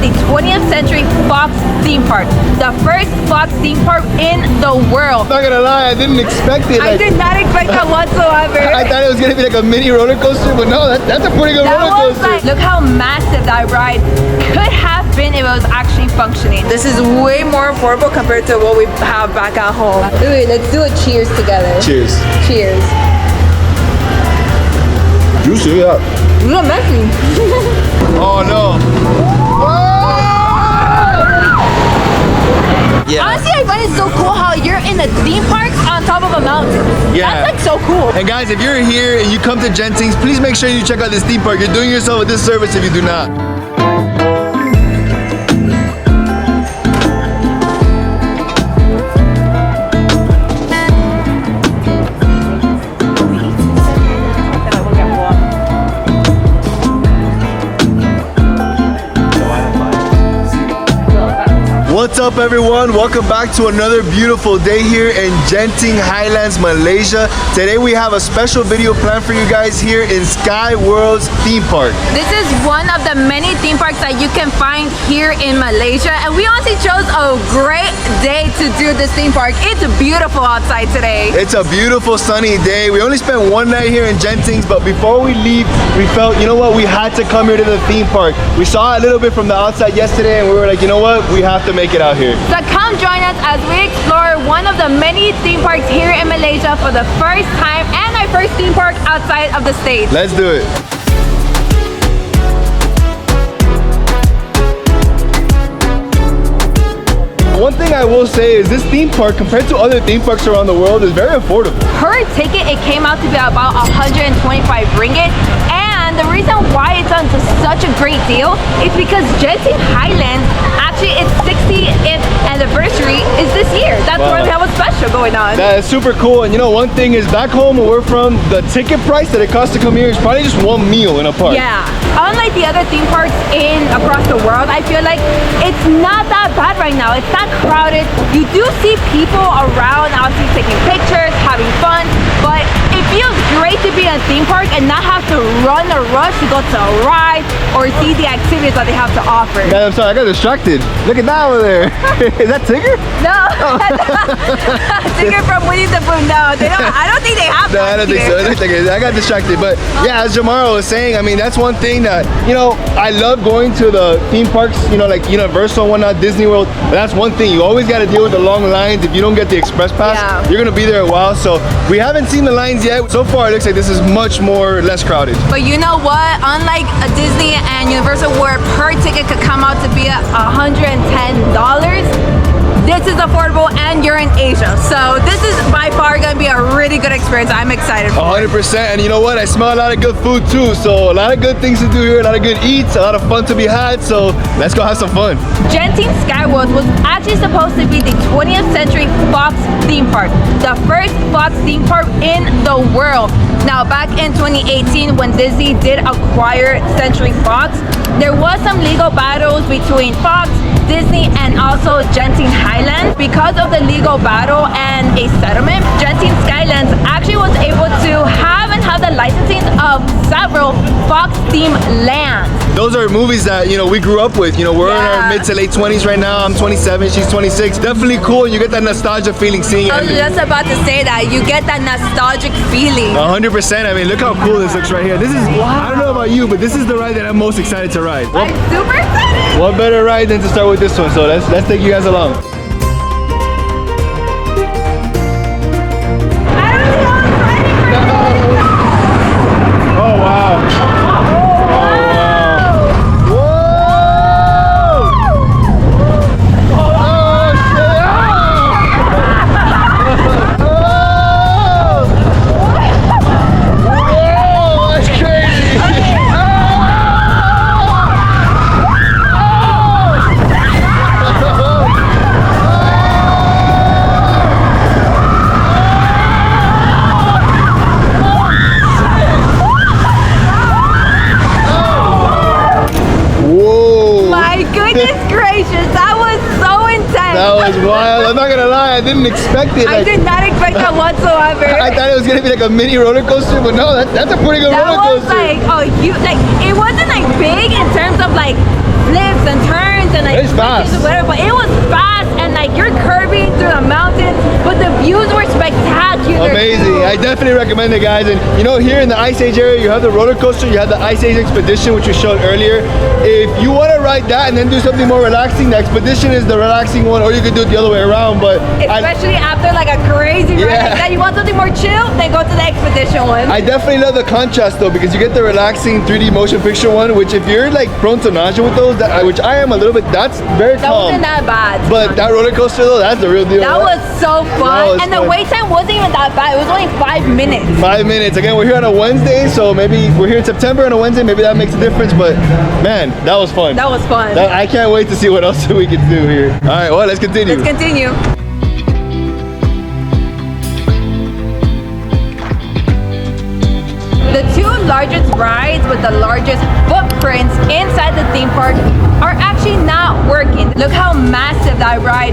the 20th Century Fox Theme Park. The first Fox theme park in the world. I'm not gonna lie, I didn't expect it. I did not expect that whatsoever. I thought it was gonna be like a mini roller coaster, but no, that's a pretty good roller coaster. Like, look how massive that ride could have been if it was actually functioning. This is way more affordable compared to what we have back at home. Wait, let's do a cheers together. Cheers. Cheers. Juicy, yeah. You look messy. Oh no. Yeah. Honestly, I find it so cool how you're in a theme park on top of a mountain. Yeah. That's like so cool. And guys, if you're here and you come to Genting's, please make sure you check out this theme park. You're doing yourself a disservice if you do not. What's up everyone? Welcome back to another beautiful day here in Genting Highlands, Malaysia. Today we have a special video planned for you guys here in SkyWorlds Theme Park. This is one of the many theme parks that you can find here in Malaysia, and we honestly chose a great day to do this theme park. It's beautiful outside today. It's a beautiful sunny day. We only spent one night here in Genting's, but before we leave, we felt, you know what, we had to come here to the theme park. We saw a little bit from the outside yesterday and we were like, you know what, we have to make it out here. So come join us as we explore one of the many theme parks here in Malaysia for the first time, and our first theme park outside of the States. Let's do it. One thing I will say is this theme park, compared to other theme parks around the world, is very affordable. Per ticket, it came out to be about 125 ringgit. And the reason why it's on to such a great deal is because Genting Highlands, actually its 60th anniversary is this year. That's why we have a special going on. That is super cool. And you know, one thing is back home where we're from, the ticket price that it costs to come here is probably just one meal in a park. Yeah. Unlike the other theme parks across the world, I feel like it's not that bad right now. It's not crowded. You do see people around, obviously taking pictures, having fun, but it feels great to be in a theme park and not have to run or rush to go to a ride or see the activities that they have to offer. Yeah, I'm sorry, I got distracted. Look at that over there. Is that Tigger? No. Tigger from Winnie the Pooh. No, they don't. I don't think they have that. No, I don't think so. It looks like it. I got distracted. But yeah, as Jomara was saying, I mean, that's one thing that, you know, I love going to the theme parks, you know, like Universal and whatnot, Disney World. But that's one thing. You always got to deal with the long lines. If you don't get the express pass, you're going to be there a while. So we haven't seen the lines yet. So far, it looks like this is much more less crowded. But you know what? Unlike a Disney and Universal where per ticket could come out to be $110, this is affordable and you're in Asia. So this is by far gonna be a really good experience. I'm excited for 100%. And you know what? I smell a lot of good food too. So a lot of good things to do here, a lot of good eats, a lot of fun to be had. So let's go have some fun. Genting SkyWorlds was actually supposed to be the 20th Century Fox theme park. The first Fox theme park in the world. Now back in 2018 when Disney did acquire Century Fox, there was some legal battles between Fox, Disney, and also Genting Highlands. Because of the legal battle and a settlement, Genting SkyWorlds actually was able to have the licensing of several Fox themed lands. Those are movies that, you know, we grew up with. You know, we're in our mid to late 20s right now. I'm 27, she's 26. Definitely cool. You get that nostalgia feeling seeing it. I was just about to say that. You get that nostalgic feeling. 100%. I mean, look how cool this looks right here. This is, I don't know about you, but this is the ride that I'm most excited to ride. I'm super excited. What better ride than to start with this one? So let's take you guys along. That was wild. I'm not gonna lie, I didn't expect it. I did not expect that whatsoever. I thought it was gonna be like a mini roller coaster, but no, that's a pretty good roller coaster. That was like, it wasn't like big in terms of like flips and turns and like It's fast. whatever, but it was fast and like you're curving through the mountains, but the views were spectacular. Amazing. too. I definitely recommend it, guys. And you know, here in the Ice Age area, you have the roller coaster, you have the Ice Age Expedition, which we showed earlier. If you want to ride that and then do something more relaxing, the Expedition is the relaxing one, or you could do it the other way around. But Especially after like a crazy ride like that, you want something more chill, then go to the Expedition one. I definitely love the contrast though, because you get the relaxing 3D motion picture one, which if you're like prone to nausea with those, which I am a little bit, that's very That calm. wasn't that bad. But that roller coaster though, that's the real deal. That was so fun. was And the fun. wait time wasn't even that bad. It was only 5 minutes. 5 minutes. Again, we're here on a Wednesday, so maybe we're here in September on a Wednesday. Maybe that makes a difference. But man, that was fun. That was fun. I can't wait to see what else we can do here. All right, well, let's continue. Let's continue. The two largest rides with the largest footprints inside the theme park are actually not working. Look how massive that ride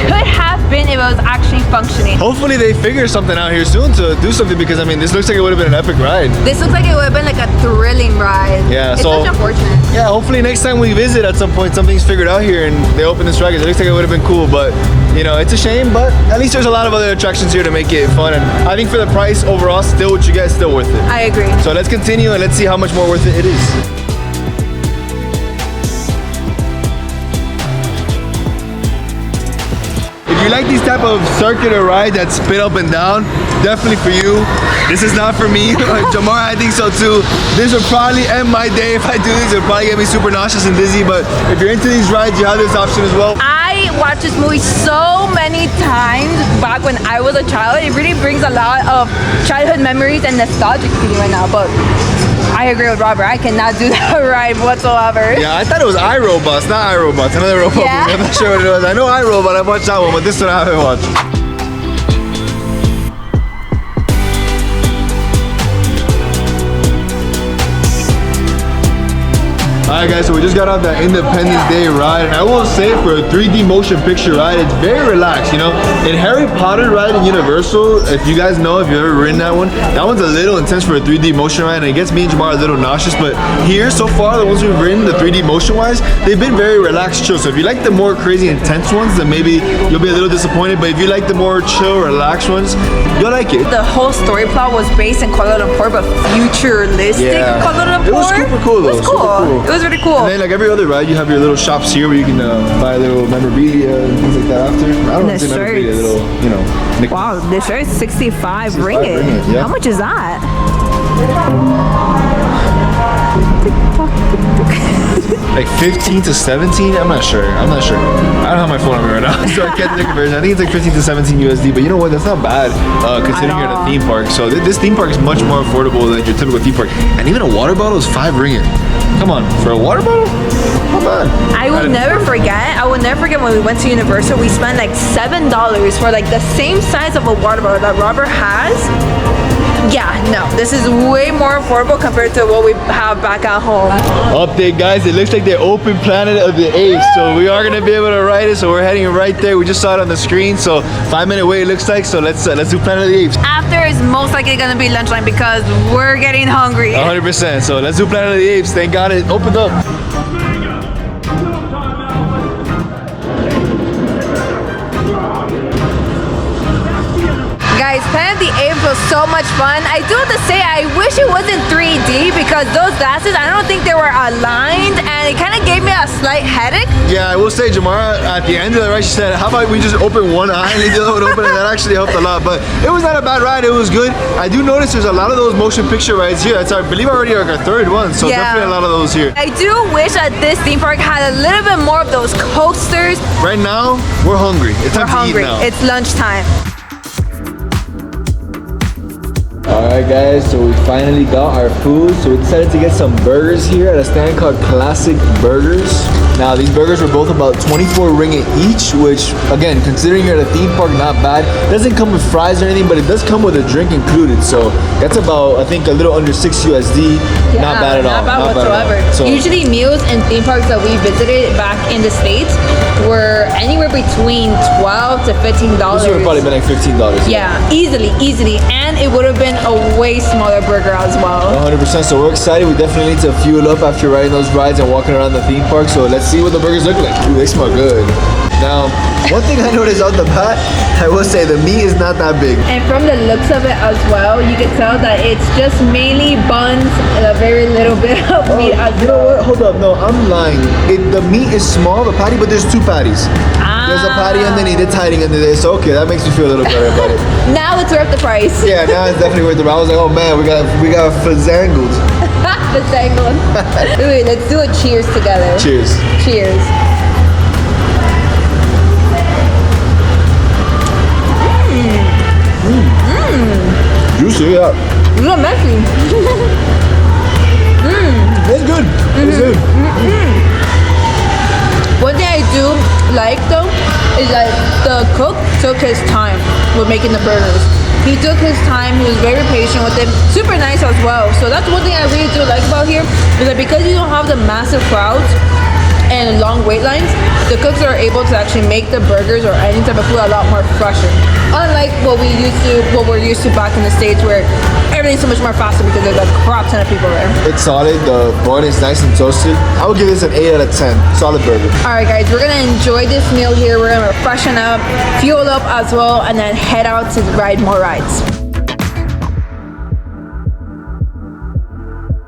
could have been if it was actually functioning. Hopefully they figure something out here soon to do something, because I mean, this looks like it would have been an epic ride. This looks like it would have been like a thrilling ride. Yeah, it's so- such unfortunate. Yeah, hopefully next time we visit at some point, something's figured out here and they open this ride. It looks like it would have been cool, but you know, it's a shame, but at least there's a lot of other attractions here to make it fun. And I think for the price overall, still what you get is still worth it. I agree. So let's continue and let's see how much more worth it is. If you like these type of circular rides that spin up and down, definitely for you. This is not for me. Jomara, I think so too. This would probably end my day if I do this. It would probably get me super nauseous and dizzy, but if you're into these rides, you have this option as well. I watched this movie so many times back when I was a child. It really brings a lot of childhood memories and nostalgic feeling right now, but I agree with Robert. I cannot do that ride whatsoever. Yeah, I thought it was iRobots, not iRobots. Another robot Yeah. movie. I'm not sure what it was. I know iRobot, I watched that one, but this one I haven't watched. Alright guys, so we just got off that Independence Day ride, and I will say for a 3D motion picture ride, it's very relaxed, you know. In Harry Potter ride in Universal, if you guys know, if you've ever ridden that one's a little intense for a 3D motion ride, and it gets me and Jomara a little nauseous, but here, so far, the ones we've ridden, the 3D motion wise, they've been very relaxed, chill. So if you like the more crazy intense ones, then maybe you'll be a little disappointed, but if you like the more chill, relaxed ones, you'll like it. The whole story plot was based in Kuala Lumpur, but futuristic Kuala Lumpur. It was super cool though. It was cool. Super cool. It was really cool. And then like every other ride, you have your little shops here where you can buy little memorabilia and things like that after. I don't want to say memorabilia, shirts. little, you know. Wow, this shirt is 65 ringgit, ringgit. yeah. How much is that? Like 15 to 17? I'm not sure. I don't have my phone on me right now, so I can't do the conversion. I think it's like 15 to 17 USD, but you know what? That's not bad considering you're at a theme park. So this theme park is much more affordable than your typical theme park. And even a water bottle is 5 ringgit. Come on, for a water bottle? Not bad. I will never forget when we went to Universal, we spent like $7 for like the same size of a water bottle that Robert has. Yeah, no, this is way more affordable compared to what we have back at home. Update guys, it looks like they opened Planet of the Apes, so we are gonna be able to ride it. So we're heading right there. We just saw it on the screen, so 5-minute wait it looks like. So let's do Planet of the Apes. After is most likely gonna be lunchtime because we're getting hungry. 100%. So let's do Planet of the Apes. Thank God it opened up. Guys, Planet of the Apes was so much fun. I do have to say, I wish it wasn't 3D because those glasses, I don't think they were aligned and it kind of gave me a slight headache. Yeah, I will say, Jomara, at the end of the ride, she said, how about we just open one eye and the other one open, and that actually helped a lot. But it was not a bad ride, it was good. I do notice there's a lot of those motion picture rides here. It's, I believe, already like our 3rd one, so Yeah. definitely a lot of those here. I do wish that this theme park had a little bit more of those coasters. Right now, we're hungry. It's We're time to hungry. eat now. It's lunchtime. Alright guys, so we finally got our food. So we decided to get some burgers here at a stand called Classic Burgers. Now these burgers were both about 24 ringgit each, which again, considering you're at a theme park, not bad. It doesn't come with fries or anything, but it does come with a drink included. So that's about, I think, a little under 6 USD. Not bad at all. Not bad Not bad whatsoever. at all. So, Usually meals in theme parks that we visited back in the States were anywhere between $12 to $15. this would have probably been like $15. Yeah, easily. And it would have been a a way smaller burger as well. 100%. So we're excited. We definitely need to fuel up after riding those rides and walking around the theme park. So let's see what the burgers look like. Ooh, they smell good. Now, one thing I noticed on the bat, I will say the meat is not that big. And from the looks of it as well, you can tell that it's just mainly buns and a very little bit of meat as You know what? Hold up. No, I'm lying. The meat is small, the patty, but there's two patties. There's a patty underneath, it's hiding under there. So okay, that makes me feel a little better about it. Now it's worth the price. Yeah, now it's definitely worth it. I was like, oh man, we got fazangled. Fazangled. Wait, let's do a cheers together. Cheers. Cheers. Juicy, yeah. It's not messy. It's good. It's good. One thing I do like though is that the cook took his time with making the burgers. He took his time, he was very patient with it, super nice as well. So that's one thing I really do like about here, is that because you don't have the massive crowds and long wait lines, the cooks are able to actually make the burgers or any type of food a lot more fresher. Unlike what we're used to back in the States, where everything's so much more faster because there's a crap ton of people there. It's solid. The bun is nice and toasted. I would give this an 8 out of 10. Solid burger. All right, guys, we're gonna enjoy this meal here. We're gonna freshen up, fuel up as well, and then head out to ride more rides.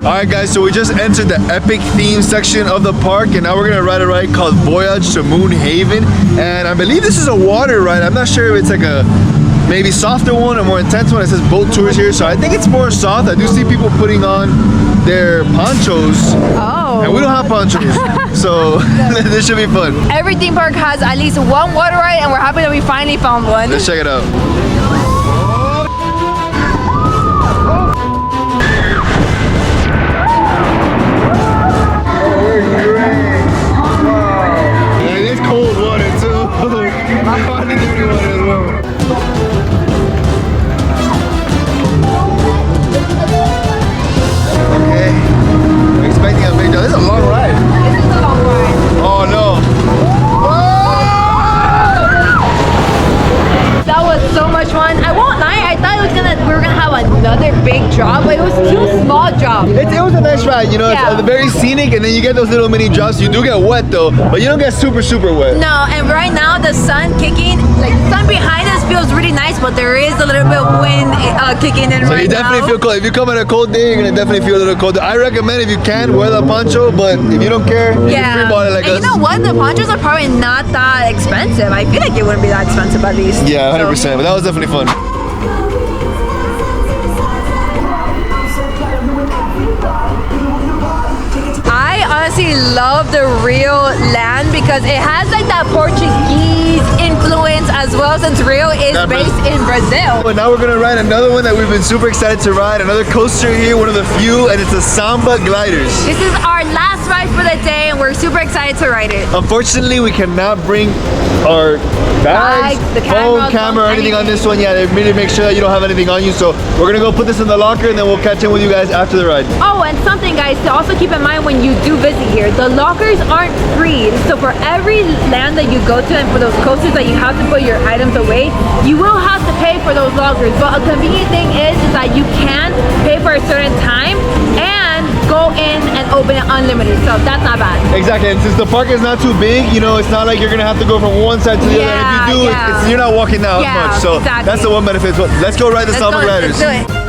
Alright guys, so we just entered the epic theme section of the park, and now we're gonna ride a ride called Voyage to Moon Haven. And I believe this is a water ride. I'm not sure if it's like a maybe softer one or more intense one. It says boat tours here, so I think it's more soft. I do see people putting on their ponchos. Oh. And we don't have ponchos, so this should be fun. Every theme park has at least one water ride, and we're happy that we finally found one. Let's check it out. Another big drop, but it was two small drops. It was a nice ride, you know. Yeah. It's very scenic, and then you get those little mini drops. You do get wet though, but you don't get super wet. No, and right now the sun kicking, like the sun behind us feels really nice, but there is a little bit of wind kicking in so right now. So you definitely feel cold. If you come on a cold day, you're gonna definitely feel a little colder. I recommend if you can wear the poncho, but if you don't care, you can free ball it like us. You know what? The ponchos are probably not that expensive. I feel like it wouldn't be that expensive at least. Yeah, 100%. But that was definitely fun. I honestly love the Rio land because it has like that Portuguese influence as well, since Rio is based in Brazil. But now we're gonna ride another one that we've been super excited to ride, another coaster here, one of the few, and it's a Samba Gliders. This is our last ride for the day, and we're super excited to ride it. Unfortunately, we cannot bring our bags, the camera, or anything on this one. Yeah, they really make sure that you don't have anything on you. So we're gonna go put this in the locker, and then we'll catch in with you guys after the ride. Oh, and something guys to also keep in mind when you do visit here, the lockers aren't free. So for every land that you go to and for those coasters that you have to put your items away, you will have to pay for those lockers. But a convenient thing is that you can pay for a certain time and go in and open it unlimited. So that's not bad. Exactly, and since the park is not too big, you know, it's not like you're gonna have to go from one side to the other. If you do, you're not walking out much. So that's the one benefit. But let's go ride the Samba Gliders. Let's do it.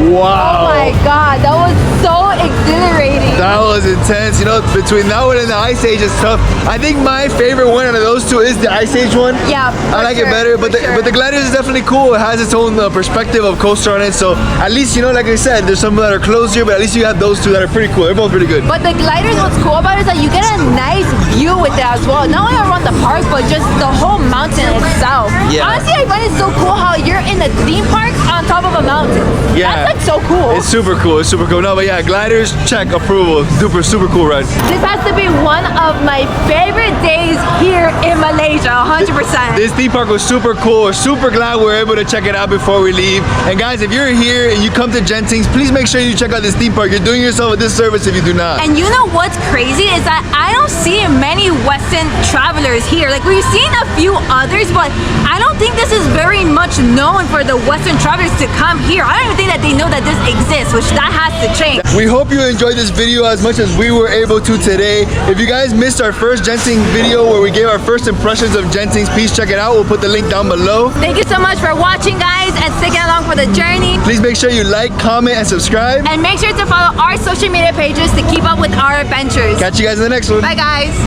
Wow. Oh my god, that was so exhilarating. That was intense. You know, between that one and the Ice Age is tough. I think my favorite one out of those two is the Ice Age one. Yeah, I like it better, but the Gliders is definitely cool. It has its own perspective of coaster on it. So at least, you know, like I said, there's some that are closed here, but at least you have those two that are pretty cool. They're both pretty good. But the Gliders, what's cool about it is that you get a nice view with it as well. Not only around the park, but just the whole mountain itself. Yeah. Honestly, I find it so cool how you're in the theme park on top of a mountain. Yeah. That's like so cool. It's super cool. It's super cool. No, but yeah, Gliders, check, approval. Super cool ride. This has to be one of my favorite days here in Malaysia, 100%. This theme park was super cool. We're super glad we were able to check it out before we leave. And guys, if you're here and you come to Genting's, please make sure you check out this theme park. You're doing yourself a disservice if you do not. And you know what's crazy is that I don't see many Western travelers here. Like, we've seen a few others, but I don't think this is very much known for the Western travelers to come here. I don't even think that they know that this exists, which that has to change. We hope you enjoyed this video as much as we were able to today. If you guys missed our first Genting video where we gave our first impressions of Genting's, please check it out. We'll put the link down below. Thank you so much for watching, guys, and sticking along for the journey. Please make sure you like, comment, and subscribe. And make sure to follow our social media pages to keep up with our adventures. Catch you guys in the next one. Bye, guys.